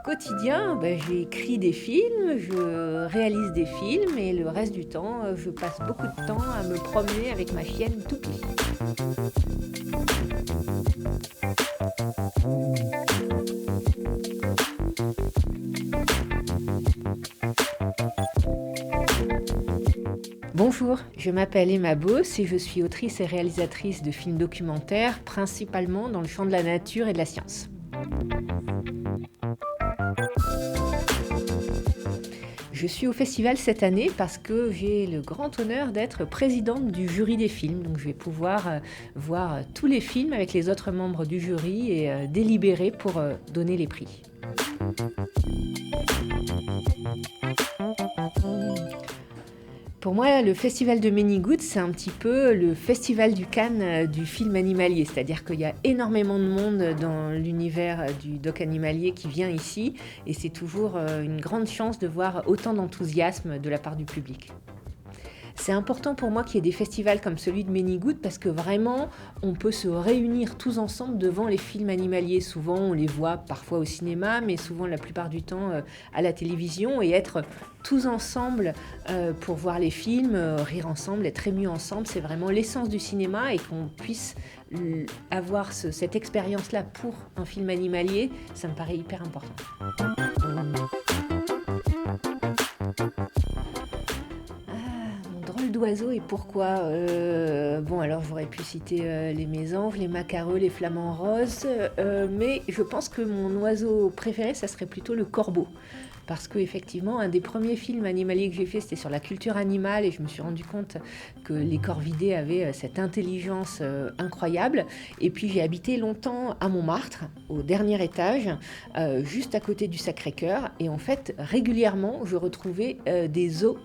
quotidien, j'écris des films, je réalise des films et le reste du temps, je passe beaucoup de temps à me promener avec ma chienne Toupie. Bonjour, je m'appelle Emma Beauce et je suis autrice et réalisatrice de films documentaires, principalement dans le champ de la nature et de la science. Je suis au festival cette année parce que j'ai le grand honneur d'être présidente du jury des films. Donc je vais pouvoir voir tous les films avec les autres membres du jury et délibérer pour donner les prix. Pour moi, le festival de Ménigout, c'est un petit peu le festival du Cannes du film animalier. C'est-à-dire qu'il y a énormément de monde dans l'univers du doc animalier qui vient ici. Et c'est toujours une grande chance de voir autant d'enthousiasme de la part du public. C'est important pour moi qu'il y ait des festivals comme celui de Ménigout parce que vraiment, on peut se réunir tous ensemble devant les films animaliers. Souvent, on les voit parfois au cinéma, mais souvent, la plupart du temps, à la télévision. Et être tous ensemble pour voir les films, rire ensemble, être émus ensemble, c'est vraiment l'essence du cinéma. Et qu'on puisse avoir cette expérience-là pour un film animalier, ça me paraît hyper important. D'oiseaux et pourquoi alors j'aurais pu citer les mésanges, les macareux, les flamants roses, mais je pense que mon oiseau préféré, ça serait plutôt le corbeau. Parce qu'effectivement, un des premiers films animaliers que j'ai fait, c'était sur la culture animale et je me suis rendu compte que les corvidés avaient cette intelligence incroyable. Et puis j'ai habité longtemps à Montmartre, au dernier étage, juste à côté du Sacré-Cœur. Et en fait, régulièrement, je retrouvais des os,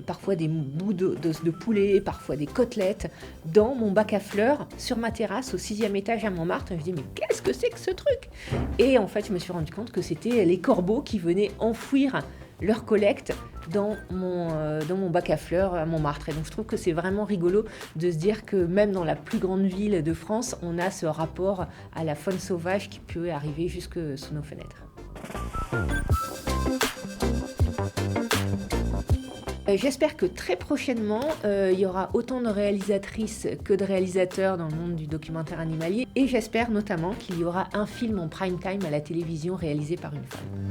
parfois des bouts d'os de poulet, parfois des côtelettes, dans mon bac à fleurs, sur ma terrasse, au 6e étage à Montmartre. Et je me dis, mais qu'est-ce que c'est que ce truc ? Et en fait, je me suis rendu compte que c'était les corbeaux qui venaient enfouir leur collecte dans mon bac à fleurs à Montmartre. Et donc, je trouve que c'est vraiment rigolo de se dire que même dans la plus grande ville de France, on a ce rapport à la faune sauvage qui peut arriver jusque sous nos fenêtres. J'espère que très prochainement, il y aura autant de réalisatrices que de réalisateurs dans le monde du documentaire animalier. Et j'espère notamment qu'il y aura un film en prime time à la télévision réalisé par une femme.